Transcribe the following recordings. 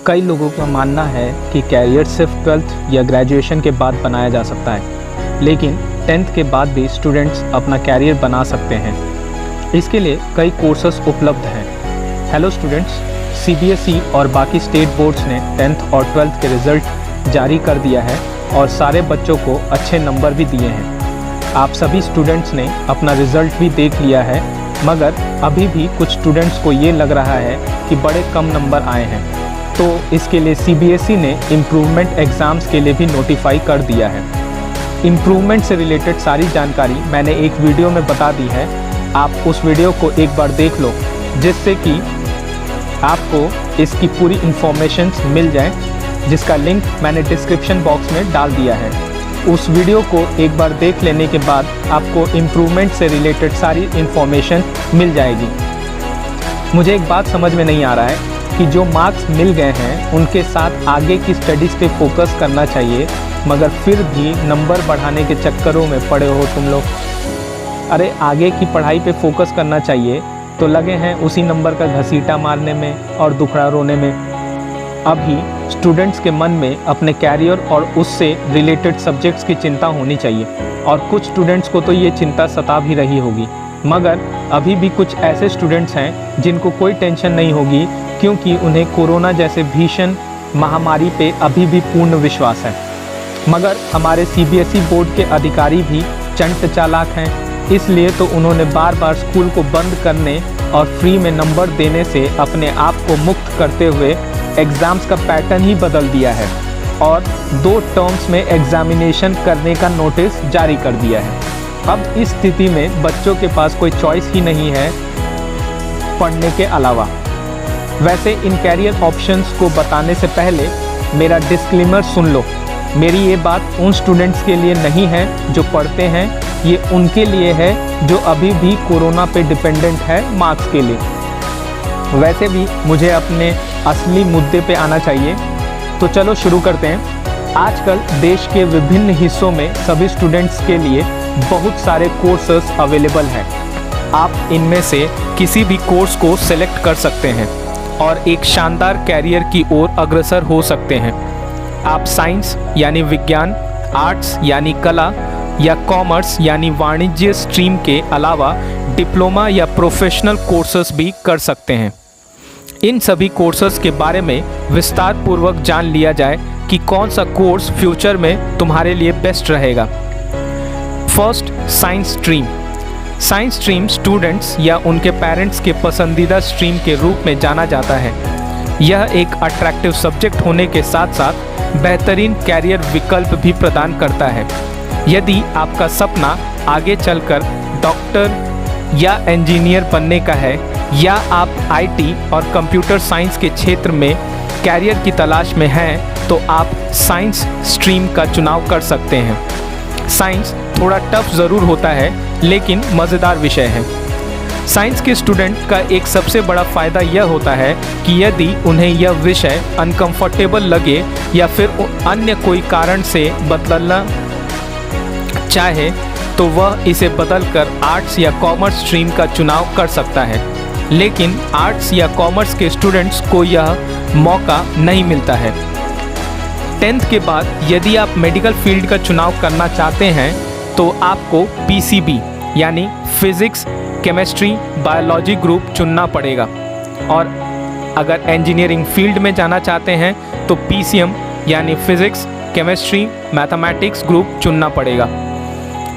कई लोगों का मानना है कि कैरियर सिर्फ 12th या ग्रेजुएशन के बाद बनाया जा सकता है, लेकिन 10th के बाद भी स्टूडेंट्स अपना कैरियर बना सकते हैं। इसके लिए कई कोर्सेस उपलब्ध हैं। हेलो स्टूडेंट्स, CBSE और बाकी स्टेट बोर्ड्स ने 10th और 12th के रिज़ल्ट जारी कर दिया है और सारे बच्चों को अच्छे नंबर भी दिए हैं। आप सभी स्टूडेंट्स ने अपना रिज़ल्ट भी देख लिया है, मगर अभी भी कुछ स्टूडेंट्स को ये लग रहा है कि बड़े कम नंबर आए हैं, तो इसके लिए CBSE ने इम्प्रूवमेंट एग्ज़ाम्स के लिए भी नोटिफाई कर दिया है। इम्प्रूवमेंट से रिलेटेड सारी जानकारी मैंने एक वीडियो में बता दी है। आप उस वीडियो को एक बार देख लो, जिससे कि आपको इसकी पूरी इन्फॉर्मेशंस मिल जाए, जिसका लिंक मैंने डिस्क्रिप्शन बॉक्स में डाल दिया है। उस वीडियो को एक बार देख लेने के बाद आपको इम्प्रूवमेंट से रिलेटेड सारी इन्फॉर्मेशन मिल जाएगी। मुझे एक बात समझ में नहीं आ रहा है कि जो मार्क्स मिल गए हैं उनके साथ आगे की स्टडीज़ पे फोकस करना चाहिए, मगर फिर भी नंबर बढ़ाने के चक्करों में पड़े हो तुम लोग। अरे आगे की पढ़ाई पे फोकस करना चाहिए तो लगे हैं उसी नंबर का घसीटा मारने में और दुखड़ा रोने में। अभी स्टूडेंट्स के मन में अपने कैरियर और उससे रिलेटेड सब्जेक्ट्स की चिंता होनी चाहिए, और कुछ स्टूडेंट्स को तो ये चिंता सता भी रही होगी, मगर अभी भी कुछ ऐसे स्टूडेंट्स हैं जिनको कोई टेंशन नहीं होगी, क्योंकि उन्हें कोरोना जैसे भीषण महामारी पे अभी भी पूर्ण विश्वास है। मगर हमारे CBSE बोर्ड के अधिकारी भी चंट चालाक हैं, इसलिए तो उन्होंने बार बार स्कूल को बंद करने और फ्री में नंबर देने से अपने आप को मुक्त करते हुए एग्ज़ाम्स का पैटर्न ही बदल दिया है और 2 टर्म्स में एग्ज़ामिनेशन करने का नोटिस जारी कर दिया है। अब इस स्थिति में बच्चों के पास कोई चॉइस ही नहीं है पढ़ने के अलावा। वैसे इन कैरियर ऑप्शंस को बताने से पहले मेरा डिस्क्लेमर सुन लो। मेरी ये बात उन स्टूडेंट्स के लिए नहीं है जो पढ़ते हैं, ये उनके लिए है जो अभी भी कोरोना पे डिपेंडेंट है मार्क्स के लिए। वैसे भी मुझे अपने असली मुद्दे पे आना चाहिए, तो चलो शुरू करते हैं। आजकल देश के विभिन्न हिस्सों में सभी स्टूडेंट्स के लिए बहुत सारे कोर्सेस अवेलेबल हैं। आप इनमें से किसी भी कोर्स को सेलेक्ट कर सकते हैं और एक शानदार कैरियर की ओर अग्रसर हो सकते हैं। आप साइंस यानी विज्ञान, आर्ट्स यानी कला या कॉमर्स यानी वाणिज्य स्ट्रीम के अलावा डिप्लोमा या प्रोफेशनल कोर्सेस भी कर सकते हैं। इन सभी कोर्सेस के बारे में विस्तार पूर्वक जान लिया जाए कि कौन सा कोर्स फ्यूचर में तुम्हारे लिए बेस्ट रहेगा। First, science stream. Science stream students या उनके पेरेंट्स के पसंदीदा स्ट्रीम के रूप में जाना जाता है। यह एक अट्रैक्टिव सब्जेक्ट होने के साथ साथ बेहतरीन कैरियर विकल्प भी प्रदान करता है। यदि आपका सपना आगे चलकर डॉक्टर या इंजीनियर बनने का है, या आप IT और कंप्यूटर साइंस के क्षेत्र में कैरियर की तलाश में हैं, तो आप साइंस स्ट्रीम का चुनाव कर सकते हैं। साइंस थोड़ा टफ ज़रूर होता है, लेकिन मज़ेदार विषय है। साइंस के स्टूडेंट का एक सबसे बड़ा फ़ायदा यह होता है कि यदि उन्हें यह विषय अनकंफर्टेबल लगे या फिर अन्य कोई कारण से बदलना चाहे, तो वह इसे बदलकर आर्ट्स या कॉमर्स स्ट्रीम का चुनाव कर सकता है। लेकिन आर्ट्स या कॉमर्स के स्टूडेंट्स को यह मौका नहीं मिलता है। 10th के बाद यदि आप मेडिकल फील्ड का चुनाव करना चाहते हैं, तो आपको PCB यानी फिज़िक्स, केमिस्ट्री, बायोलॉजी ग्रुप चुनना पड़ेगा, और अगर इंजीनियरिंग फील्ड में जाना चाहते हैं तो PCM यानी फिज़िक्स, केमिस्ट्री, मैथमेटिक्स ग्रुप चुनना पड़ेगा।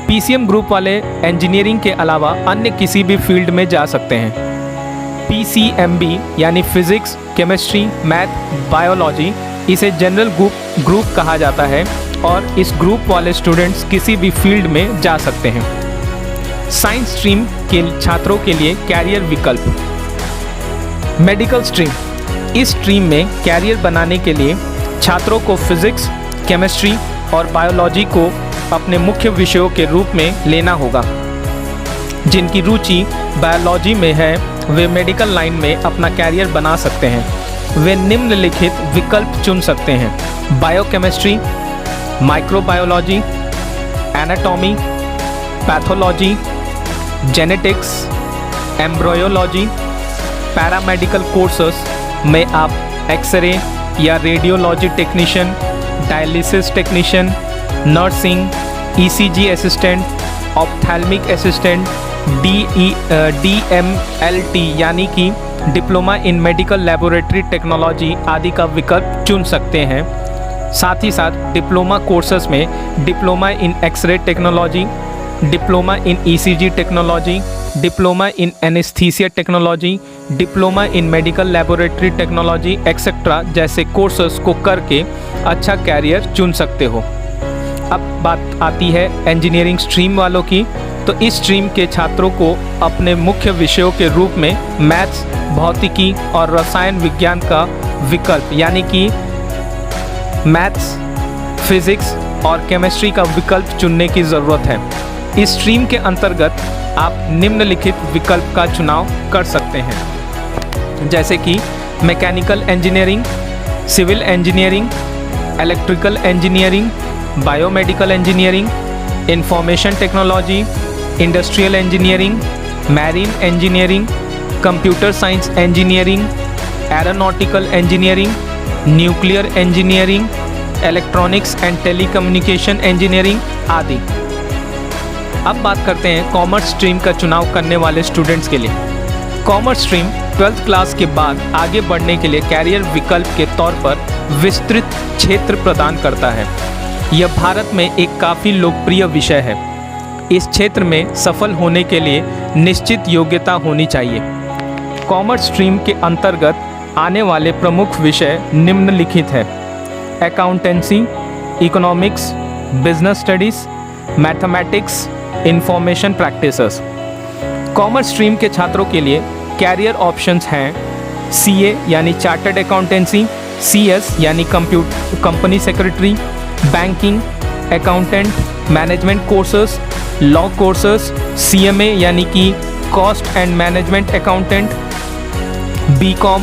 PCM ग्रुप वाले इंजीनियरिंग के अलावा अन्य किसी भी फील्ड में जा सकते हैं। PCMB यानी फिज़िक्स, केमिस्ट्री, मैथ, बायोलॉजी, इसे जनरल ग्रुप कहा जाता है, और इस ग्रुप वाले स्टूडेंट्स किसी भी फील्ड में जा सकते हैं। साइंस स्ट्रीम के छात्रों के लिए कैरियर विकल्प। Medical stream. इस स्ट्रीम में कैरियर बनाने के लिए छात्रों को फिज़िक्स, केमिस्ट्री और बायोलॉजी को अपने मुख्य विषयों के रूप में लेना होगा। जिनकी रुचि बायोलॉजी में है, वे मेडिकल लाइन में अपना कैरियर बना सकते हैं। वे निम्नलिखित विकल्प चुन सकते हैं: biochemistry, microbiology, anatomy, pathology, genetics, embryology. Paramedical courses में आप एक्सरे, या radiology technician, dialysis technician, nursing, ECG assistant, ophthalmic assistant, DMLT यानी कि diploma in medical laboratory technology आदि का विकल्प चुन सकते हैं। साथ ही साथ डिप्लोमा कोर्सेज में diploma in x-ray technology, diploma in ECG technology, diploma in anaesthesia technology, diploma in medical laboratory technology etcetera जैसे कोर्सेज को करके अच्छा कैरियर चुन सकते हो। अब बात आती है इंजीनियरिंग स्ट्रीम वालों की। तो इस स्ट्रीम के छात्रों को अपने मुख्य विषयों के रूप में मैथ्स, भौतिकी और रसायन विज्ञान का विकल्प यानी कि मैथ्स, फिजिक्स और केमिस्ट्री का विकल्प चुनने की ज़रूरत है। इस स्ट्रीम के अंतर्गत आप निम्नलिखित विकल्प का चुनाव कर सकते हैं, जैसे कि mechanical engineering, civil engineering, electrical engineering, biomedical engineering, information technology, industrial engineering, marine engineering, computer science engineering, aeronautical engineering, nuclear engineering, electronics and telecommunication engineering आदि। अब बात करते हैं कॉमर्स स्ट्रीम का चुनाव करने वाले स्टूडेंट्स के लिए। कॉमर्स स्ट्रीम 12th क्लास के बाद आगे बढ़ने के लिए कैरियर विकल्प के तौर पर विस्तृत क्षेत्र प्रदान करता है। यह भारत में एक काफ़ी लोकप्रिय विषय है। इस क्षेत्र में सफल होने के लिए निश्चित योग्यता होनी चाहिए। कॉमर्स स्ट्रीम के अंतर्गत आने वाले प्रमुख विषय निम्नलिखित है: accountancy, economics, business studies, mathematics, information practices. Commerce stream के छात्रों के लिए कैरियर ऑप्शंस हैं CA यानी चार्टर्ड अकाउंटेंसी, CS यानी company secretary, banking, accountant, management courses, law courses, CMA यानी कि cost and management accountant, BCom,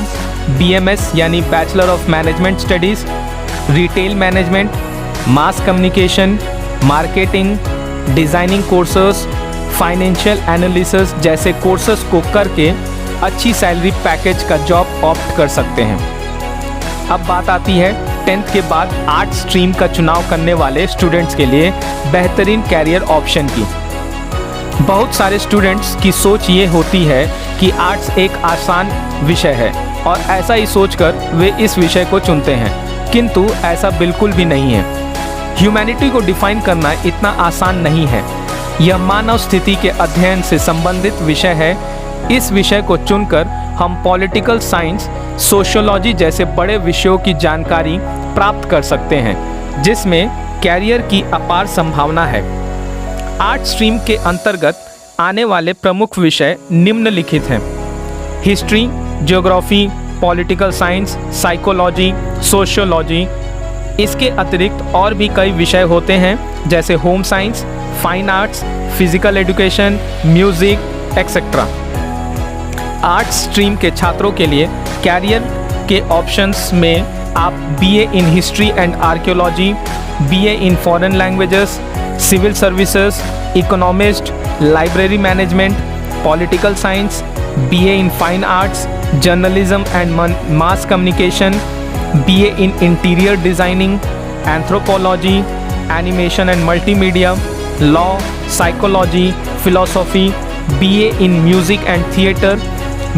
BMS यानी bachelor of management studies, retail management, mass communication, marketing, designing courses, financial analysis जैसे courses को करके अच्छी salary package का job opt कर सकते हैं। अब बात आती है 10th के बाद आर्ट स्ट्रीम का चुनाव करने वाले स्टूडेंट्स के लिए बेहतरीन कैरियर ऑप्शन की। बहुत सारे स्टूडेंट्स की सोच ये होती है कि आर्ट्स एक आसान विषय है और ऐसा ही सोचकर वे इस विषय को चुनते हैं, किंतु ऐसा बिल्कुल भी नहीं है। ह्यूमैनिटी को डिफाइन करना इतना आसान नहीं है। यह मानव स्थिति के अध्ययन से संबंधित विषय है। इस विषय को चुनकर हम पॉलिटिकल साइंस, सोशियोलॉजी जैसे बड़े विषयों की जानकारी प्राप्त कर सकते हैं, जिसमें कैरियर की अपार संभावना है। आर्ट स्ट्रीम के अंतर्गत आने वाले प्रमुख विषय निम्नलिखित हैं: history, geography, political science, psychology, sociology. इसके अतिरिक्त और भी कई विषय होते हैं जैसे home science, fine arts, physical education, music etcetera. Art stream के छात्रों के लिए कैरियर के ऑप्शंस में आप BA in history and archaeology, BA in foreign languages, civil services, economist, library management, political science, BA in fine arts, journalism and mass communication, BA in interior designing, anthropology, animation and multimedia, law, psychology, philosophy, BA in music and theatre,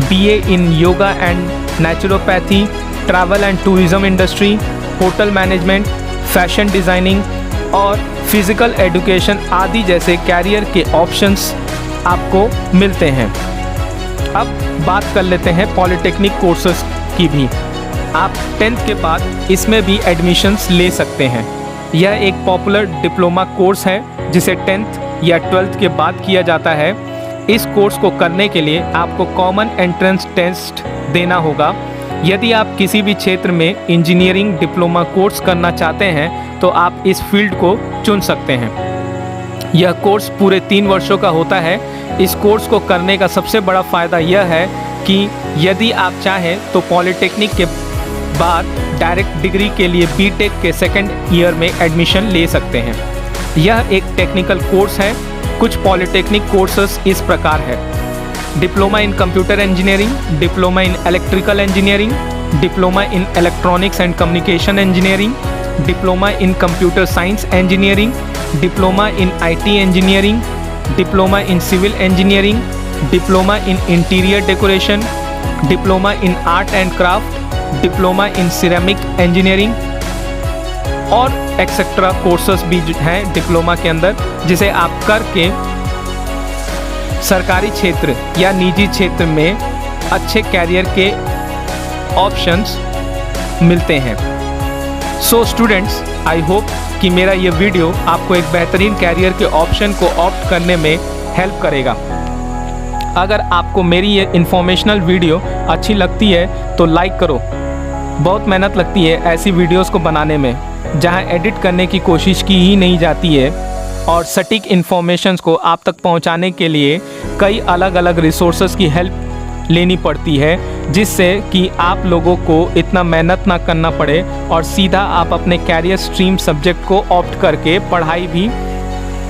BA in yoga and naturopathy, travel and tourism industry, hotel management, fashion designing और physical education आदि जैसे career के options आपको मिलते हैं। अब बात कर लेते हैं पॉलिटेक्निक कोर्सेज की भी। आप 10th के बाद इसमें भी एडमिशन्स ले सकते हैं। यह एक पॉपुलर डिप्लोमा कोर्स है जिसे 10th या 12th के बाद किया जाता है। इस कोर्स को करने के लिए आपको कॉमन एंट्रेंस टेस्ट देना होगा। यदि आप किसी भी क्षेत्र में इंजीनियरिंग डिप्लोमा कोर्स करना चाहते हैं तो आप इस फील्ड को चुन सकते हैं। यह कोर्स पूरे 3 वर्षों का होता है। इस कोर्स को करने का सबसे बड़ा फ़ायदा यह है कि यदि आप चाहें तो पॉलिटेक्निक के बाद डायरेक्ट डिग्री के लिए बीटेक के 2nd ईयर में एडमिशन ले सकते हैं। यह एक टेक्निकल कोर्स है। कुछ पॉलिटेक्निक कोर्सेस इस प्रकार है: diploma in computer engineering, diploma in electrical engineering, diploma in electronics and communication engineering, diploma in computer science engineering, diploma in IT engineering, diploma in civil engineering, diploma in interior decoration, diploma in art and craft, diploma in ceramic engineering और etcetera courses भी हैं diploma के अंदर, जिसे आप करके सरकारी क्षेत्र या निजी क्षेत्र में अच्छे कैरियर के ऑप्शंस मिलते हैं। सो स्टूडेंट्स, आई होप कि मेरा ये वीडियो आपको एक बेहतरीन कैरियर के ऑप्शन को ऑप्ट करने में हेल्प करेगा। अगर आपको मेरी ये इन्फॉर्मेशनल वीडियो अच्छी लगती है तो लाइक करो। बहुत मेहनत लगती है ऐसी वीडियोस को बनाने में, जहां एडिट करने की कोशिश की ही नहीं जाती है और सटीक इन्फॉर्मेशंस को आप तक पहुंचाने के लिए कई अलग अलग रिसोर्सेज की हेल्प लेनी पड़ती है, जिससे कि आप लोगों को इतना मेहनत ना करना पड़े और सीधा आप अपने कैरियर स्ट्रीम सब्जेक्ट को ऑप्ट करके पढ़ाई भी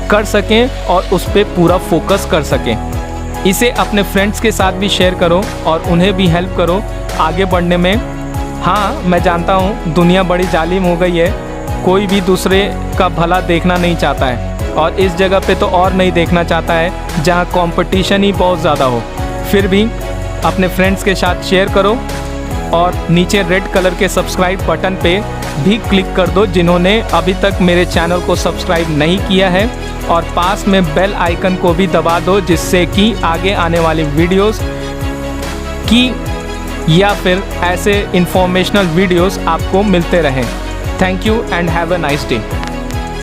कर सकें और उस पर पूरा फोकस कर सकें। इसे अपने फ्रेंड्स के साथ भी शेयर करो और उन्हें भी हेल्प करो आगे बढ़ने में। हाँ, मैं जानता हूँ दुनिया बड़ी जालिम हो गई है, कोई भी दूसरे का भला देखना नहीं चाहता है और इस जगह पे तो और नहीं देखना चाहता है जहाँ कंपटीशन ही बहुत ज़्यादा हो। फिर भी अपने फ्रेंड्स के साथ शेयर करो और नीचे रेड कलर के सब्सक्राइब बटन पे भी क्लिक कर दो जिन्होंने अभी तक मेरे चैनल को सब्सक्राइब नहीं किया है, और पास में बेल आइकन को भी दबा दो, जिससे कि आगे आने वाली वीडियोस की या फिर ऐसे इंफॉर्मेशनल वीडियोस आपको मिलते रहें। Thank you and have a nice day.